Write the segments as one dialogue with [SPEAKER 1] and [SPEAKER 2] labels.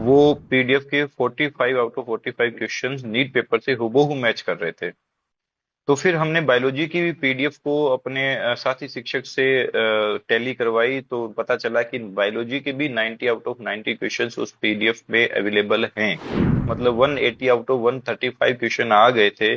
[SPEAKER 1] वो पीडीएफ के 45 out of 45 questions NEET paper से हूबहू मैच कर रहे थे। तो फिर हमने बायोलॉजी की भी पीडीएफ को अपने साथी शिक्षक से टैली करवाई, तो पता चला कि बायोलॉजी के भी 90 आउट ऑफ 90 क्वेश्चंस उस पीडीएफ में अवेलेबल हैं। मतलब 180 आउट ऑफ 135 क्वेश्चन आ गए थे,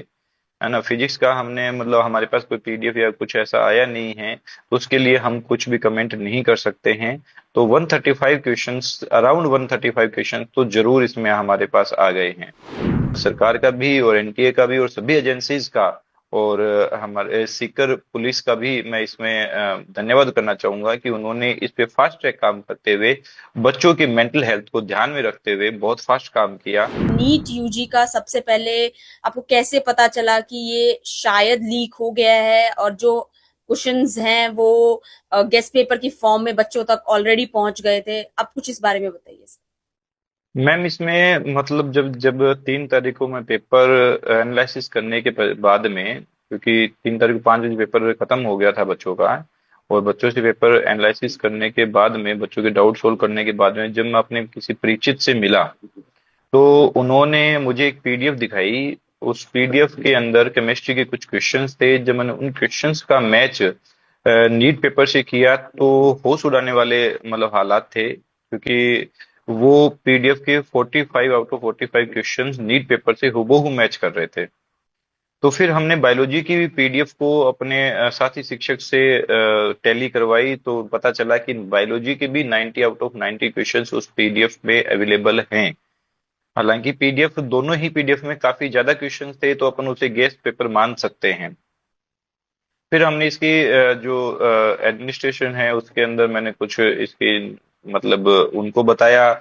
[SPEAKER 1] है ना। फिजिक्स का हमने मतलब हमारे पास कोई पीडीएफ या कुछ ऐसा आया नहीं है, तो उसके लिए हम कुछ भी कमेंट नहीं कर सकते हैं। तो 135 क्वेश्चंस, अराउंड 135 क्वेश्चन तो जरूर इसमें हमारे पास आ गए हैं। सरकार का भी और एनटीए का भी और सभी एजेंसीज का और हमारे सीकर पुलिस का भी मैं इसमें धन्यवाद करना चाहूंगा कि उन्होंने इस पे फास्ट ट्रैक काम करते हुए बच्चों की मेंटल हेल्थ को ध्यान में रखते हुए बहुत फास्ट काम किया।
[SPEAKER 2] नीट यूजी का सबसे पहले आपको कैसे पता चला कि ये शायद लीक हो गया है और जो क्वेश्चंस हैं वो गेस्ट पेपर की फॉर्म में बच्चों तक ऑलरेडी पहुंच गए थे? आप कुछ इस बारे में बताइए सर।
[SPEAKER 1] मैम इसमें मतलब जब जब 3 तारीख को मैं पेपर एनालिसिस करने के बाद में, क्योंकि 3 तारीख को 5 बजे पेपर खत्म हो गया था बच्चों का, और बच्चों से पेपर एनालिसिस करने के बाद में बच्चों के डाउट सोल्व करने के बाद में जब मैं अपने किसी परिचित से मिला, तो उन्होंने मुझे एक पीडीएफ दिखाई। उस पीडीएफ के अंदर केमिस्ट्री के कुछ क्वेश्चंस थे। जब मैंने उन क्वेश्चंस का मैच नीट पेपर से किया तो होश उड़ाने वाले मतलब हालात थे, क्योंकि वो पीडीएफ के 45 out of 45 questions NEET paper से हूबहू मैच कर रहे थे। तो फिर हमने बायोलॉजी की भी पीडीएफ को अपने साथी शिक्षक से टैली करवाई, तो पता चला कि बायोलॉजी के भी 90 आउट ऑफ 90 क्वेश्चंस उस पीडीएफ में अवेलेबल हैं। हालांकि पीडीएफ, दोनों ही पीडीएफ में काफी ज्यादा क्वेश्चंस थे, तो अपन उसे गेस्ट पेपर मान सकते हैं। फिर हमने इसकी जो एडमिनिस्ट्रेशन है उसके अंदर मैंने कुछ इसकी मतलब उनको बताया।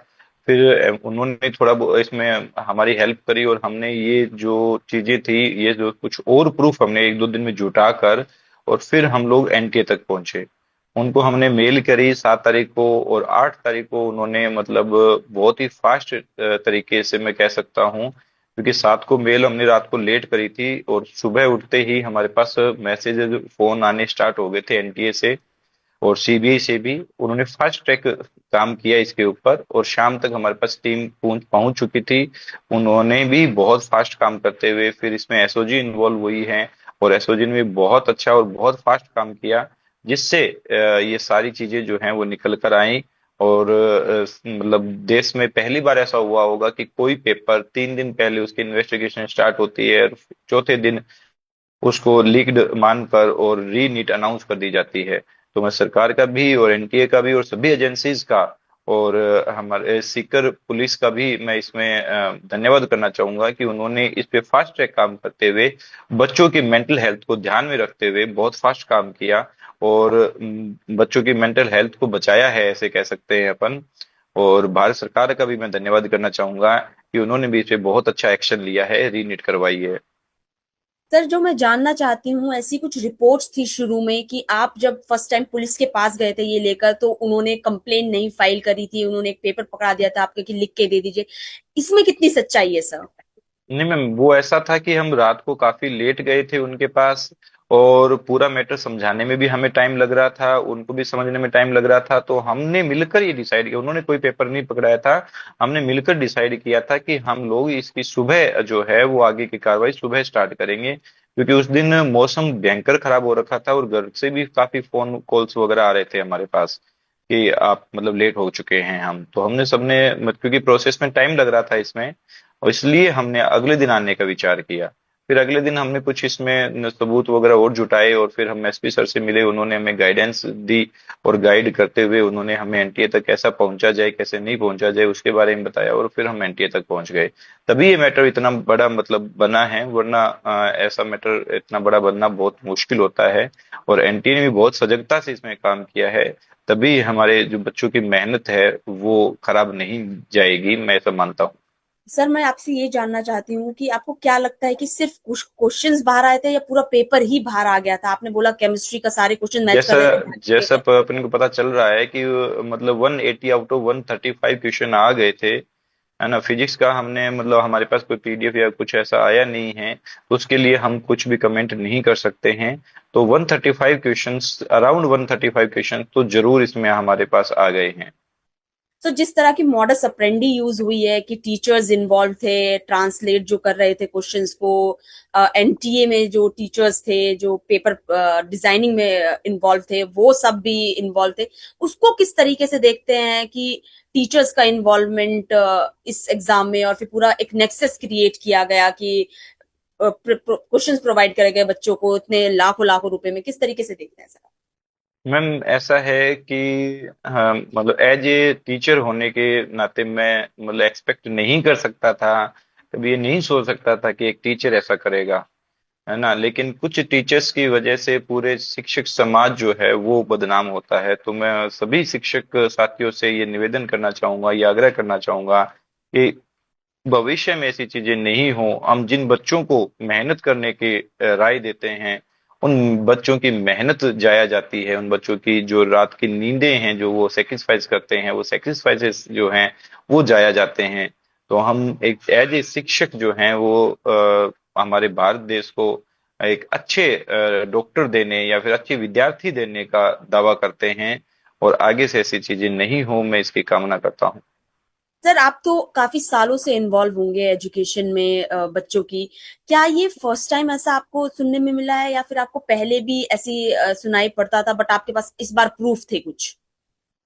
[SPEAKER 1] फिर उन्होंने थोड़ा इसमें हमारी हेल्प करी, और हमने ये जो चीजें थी, ये जो कुछ और प्रूफ हमने 1-2 दिन में जुटा कर, और फिर हम लोग एनटीए तक पहुंचे। उनको हमने मेल करी 7 तारीख को, और 8 तारीख को उन्होंने मतलब बहुत ही फास्ट तरीके से मैं कह सकता हूँ, क्योंकि 7 को मेल हमने रात को लेट करी थी, और सुबह उठते ही हमारे पास मैसेजेस फोन आने स्टार्ट हो गए थे एनटीए से और सीबीआई से भी। उन्होंने फास्ट ट्रैक काम किया इसके ऊपर, और शाम तक हमारे पास टीम पहुंच पहुंच चुकी थी। उन्होंने भी बहुत फास्ट काम करते हुए फिर इसमें एसओजी इन्वॉल्व हुई है, और एसओजी ने भी बहुत अच्छा और बहुत फास्ट काम किया, जिससे ये सारी चीजें जो हैं वो निकल कर आई। और मतलब देश में पहली बार ऐसा हुआ होगा कि कोई पेपर 3 दिन पहले उसकी इन्वेस्टिगेशन स्टार्ट होती है, और चौथे दिन उसको लीक्ड मानकर और री नीट अनाउंस कर दी जाती है। तो मैं सरकार का भी और एनटीए का भी और सभी एजेंसीज का और हमारे सीकर पुलिस का भी मैं इसमें धन्यवाद करना चाहूंगा कि उन्होंने इस पे फास्ट ट्रैक काम करते हुए बच्चों की मेंटल हेल्थ को ध्यान में रखते हुए बहुत फास्ट काम किया, और बच्चों की मेंटल हेल्थ को बचाया है, ऐसे कह सकते हैं अपन। और भारत सरकार का भी मैं धन्यवाद करना चाहूंगा कि उन्होंने भी इस पे बहुत अच्छा एक्शन लिया है, री नीट करवाई है।
[SPEAKER 2] सर, जो मैं जानना चाहती हूँ, ऐसी कुछ रिपोर्ट्स थी शुरू में कि आप जब फर्स्ट टाइम पुलिस के पास गए थे ये लेकर, तो उन्होंने कंप्लेन नहीं फाइल करी थी, उन्होंने एक पेपर पकड़ा दिया था आपके कि लिख के दे दीजिए। इसमें कितनी सच्चाई है सर?
[SPEAKER 1] नहीं मैम, वो ऐसा था कि हम रात को काफी लेट गए थे उनके पास, और पूरा मैटर समझाने में भी हमें टाइम लग रहा था, उनको भी समझने में टाइम लग रहा था। तो हमने मिलकर ये डिसाइड किया, उन्होंने कोई पेपर नहीं पकड़ाया था, हमने मिलकर डिसाइड किया था कि हम लोग इसकी सुबह जो है वो आगे की कार्रवाई सुबह स्टार्ट करेंगे, क्योंकि उस दिन मौसम भयंकर खराब हो रखा था, और घर से भी काफी फोन कॉल्स वगैरह आ रहे थे हमारे पास कि आप मतलब लेट हो चुके हैं। हम तो हमने सबने क्योंकि प्रोसेस में टाइम लग रहा था इसमें, और इसलिए हमने अगले दिन आने का विचार किया। फिर अगले दिन हमने कुछ इसमें सबूत वगैरह और जुटाए, और फिर हम एसपी सर से मिले, उन्होंने हमें गाइडेंस दी, और गाइड करते हुए उन्होंने हमें एनटीए तक कैसा पहुंचा जाए कैसे नहीं पहुंचा जाए उसके बारे में बताया, और फिर हम एनटीए तक पहुंच गए। तभी ये मैटर इतना बड़ा मतलब बना है, वरना ऐसा मैटर इतना बड़ा बनना बहुत मुश्किल होता है। और एनटीए ने भी बहुत सजगता से इसमें काम किया है, तभी हमारे जो बच्चों की मेहनत है वो खराब नहीं जाएगी, मैं ऐसा मानता हूँ।
[SPEAKER 2] सर, मैं आपसे ये जानना चाहती हूँ कि आपको क्या लगता है कि सिर्फ कुछ क्वेश्चंस बाहर आए थे या पूरा पेपर ही बाहर आ गया था? आपने बोला केमिस्ट्री का सारे क्वेश्चन मैच कर
[SPEAKER 1] जैसा
[SPEAKER 2] रहे थे मैथ के
[SPEAKER 1] जैसा
[SPEAKER 2] पेपर।
[SPEAKER 1] अपने को पता चल रहा है कि मतलब 180 आउट ऑफ 135 क्वेश्चन आ गए थे, है ना। फिजिक्स का हमने मतलब हमारे पास कोई पीडीएफ या कुछ ऐसा आया नहीं है, तो उसके लिए हम कुछ भी कमेंट नहीं कर सकते हैं। तो 135 क्वेश्चंस, अराउंड 135 क्वेश्चन तो जरूर इसमें हमारे पास आ गए हैं।
[SPEAKER 2] तो जिस तरह की मॉडस अप्रेंडी यूज हुई है कि टीचर्स इन्वॉल्व थे, ट्रांसलेट जो कर रहे थे क्वेश्चंस को, एनटीए में जो टीचर्स थे जो पेपर डिजाइनिंग में इन्वॉल्व थे वो सब भी इन्वॉल्व थे, उसको किस तरीके से देखते हैं कि टीचर्स का इन्वॉल्वमेंट इस एग्जाम में, और फिर पूरा एक नेक्सस क्रिएट किया गया कि क्वेश्चंस प्रोवाइड करे गए बच्चों को इतने लाखों लाखों रुपए में, किस तरीके से देखते हैं सर?
[SPEAKER 1] मैम ऐसा है कि हाँ, मतलब एज ए टीचर होने के नाते मैं मतलब एक्सपेक्ट नहीं कर सकता था, कभी ये नहीं सोच सकता था कि एक टीचर ऐसा करेगा, है ना। लेकिन कुछ टीचर्स की वजह से पूरे शिक्षक समाज जो है वो बदनाम होता है। तो मैं सभी शिक्षक साथियों से ये निवेदन करना चाहूंगा, ये आग्रह करना चाहूंगा कि भविष्य में ऐसी चीजें नहीं हो। हम जिन बच्चों को मेहनत करने की राय देते हैं, उन बच्चों की मेहनत जाया जाती है, उन बच्चों की जो रात की नींदें हैं जो वो सेक्रीफाइस करते हैं, वो सेक्रीफाइसेस जो हैं वो जाया जाते हैं। तो हम एक एज ए शिक्षक जो हैं वो हमारे भारत देश को एक अच्छे डॉक्टर देने या फिर अच्छे विद्यार्थी देने का दावा करते हैं। और आगे से ऐसी चीजें नहीं हो, मैं इसकी कामना करता हूँ।
[SPEAKER 2] सर आप तो काफी सालों से इन्वॉल्व होंगे एजुकेशन में बच्चों की, क्या ये फर्स्ट टाइम ऐसा आपको सुनने में मिला है या फिर आपको पहले भी ऐसी सुनाई पड़ता था बट आपके पास इस बार प्रूफ थे कुछ?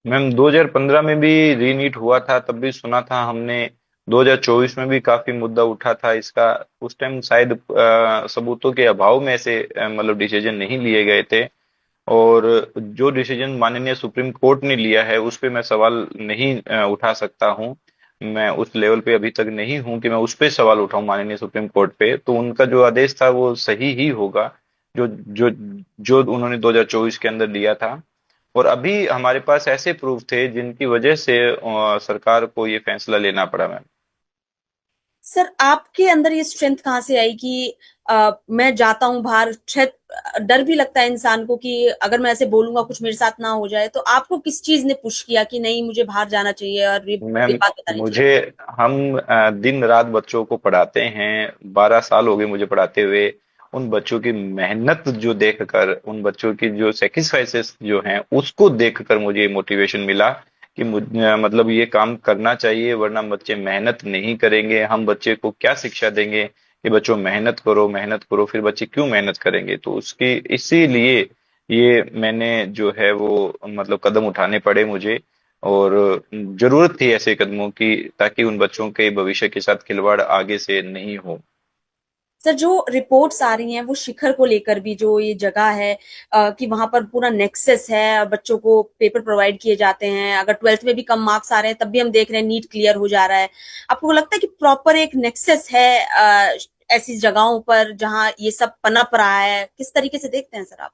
[SPEAKER 1] मैम 2015 में भी रीनीट हुआ था, तब भी सुना था हमने। 2024 में भी काफी मुद्दा उठा था इसका। उस टाइम शायद सबूतों के अभाव में ऐसे मतलब डिसीजन नहीं लिए गए थे। और जो डिसीजन माननीय सुप्रीम कोर्ट ने लिया है उस पे मैं सवाल नहीं उठा सकता हूँ। मैं उस लेवल पे अभी तक नहीं हूँ कि मैं उस पे सवाल उठाऊं माननीय सुप्रीम कोर्ट पे। तो उनका जो आदेश था वो सही ही होगा, जो जो जो उन्होंने 2024 के अंदर लिया था। और अभी हमारे पास ऐसे प्रूफ थे जिनकी वजह से सरकार को ये फैसला लेना पड़ा मैम।
[SPEAKER 2] सर आपके अंदर ये स्ट्रेंथ कहाँ से आई कि मैं जाता हूँ बाहर, शायद डर भी लगता है इंसान को कि अगर मैं ऐसे बोलूंगा कुछ मेरे साथ ना हो जाए, तो आपको किस चीज ने पुश किया कि नहीं मुझे बाहर जाना चाहिए और ये
[SPEAKER 1] मैम
[SPEAKER 2] बात बतानी
[SPEAKER 1] मुझे
[SPEAKER 2] चाहिए?
[SPEAKER 1] हम दिन रात बच्चों को पढ़ाते हैं, 12 साल हो गए मुझे पढ़ाते हुए। उन बच्चों की मेहनत जो देखकर, उन बच्चों की जो सेक्रीफाइसेस जो हैं उसको देखकर मुझे मोटिवेशन मिला कि मतलब ये काम करना चाहिए, वरना बच्चे मेहनत नहीं करेंगे। हम बच्चे को क्या शिक्षा देंगे कि बच्चों मेहनत करो मेहनत करो, फिर बच्चे क्यों मेहनत करेंगे। तो उसकी इसीलिए ये मैंने जो है वो मतलब कदम उठाने पड़े मुझे। और जरूरत थी ऐसे कदमों की, ताकि उन बच्चों के भविष्य के साथ खिलवाड़ आगे से नहीं हो।
[SPEAKER 2] सर जो रिपोर्ट्स आ रही हैं वो शिखर को लेकर भी, जो ये जगह है कि वहां पर पूरा नेक्सस है, बच्चों को पेपर प्रोवाइड किए जाते हैं, अगर ट्वेल्थ में भी कम मार्क्स आ रहे हैं तब भी हम देख रहे हैं नीट क्लियर हो जा रहा है। आपको लगता है कि प्रॉपर एक नेक्सस है ऐसी जगहों पर जहां ये सब पनप रहा है? किस तरीके से देखते हैं सर आप?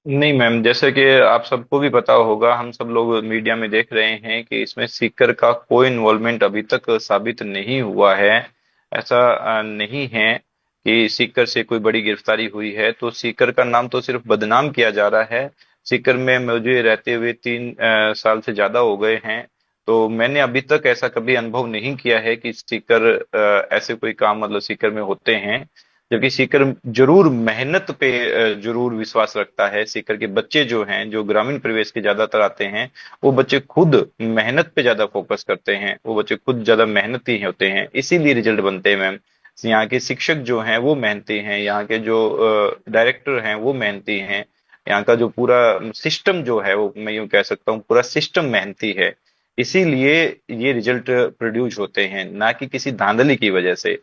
[SPEAKER 1] नहीं मैम, जैसे कि आप सबको भी पता होगा, हम सब लोग मीडिया में देख रहे हैं कि इसमें सीकर का कोई इन्वॉल्वमेंट अभी तक साबित नहीं हुआ है। ऐसा नहीं है कि सीकर से कोई बड़ी गिरफ्तारी हुई है। तो सीकर का नाम तो सिर्फ बदनाम किया जा रहा है। सीकर में मुझे रहते हुए 3 साल से ज्यादा हो गए हैं। तो मैंने अभी तक ऐसा कभी अनुभव नहीं किया है कि सीकर ऐसे कोई काम मतलब सीकर में होते हैं। जबकि सीकर जरूर मेहनत पे जरूर विश्वास रखता है। सीकर के बच्चे जो हैं, जो ग्रामीण परिवेश के ज्यादातर आते हैं, वो बच्चे खुद मेहनत पे ज्यादा फोकस करते हैं, वो बच्चे खुद ज्यादा मेहनती होते हैं, इसीलिए रिजल्ट बनते हैं मैम। यहाँ के शिक्षक जो हैं वो मेहनती हैं, यहाँ के जो डायरेक्टर हैं वो मेहनती हैं, यहाँ का जो पूरा सिस्टम जो है वो मैं यूं कह सकता हूँ पूरा सिस्टम मेहनती है। इसीलिए ये रिजल्ट प्रोड्यूस होते हैं, ना कि किसी धांधली की वजह से।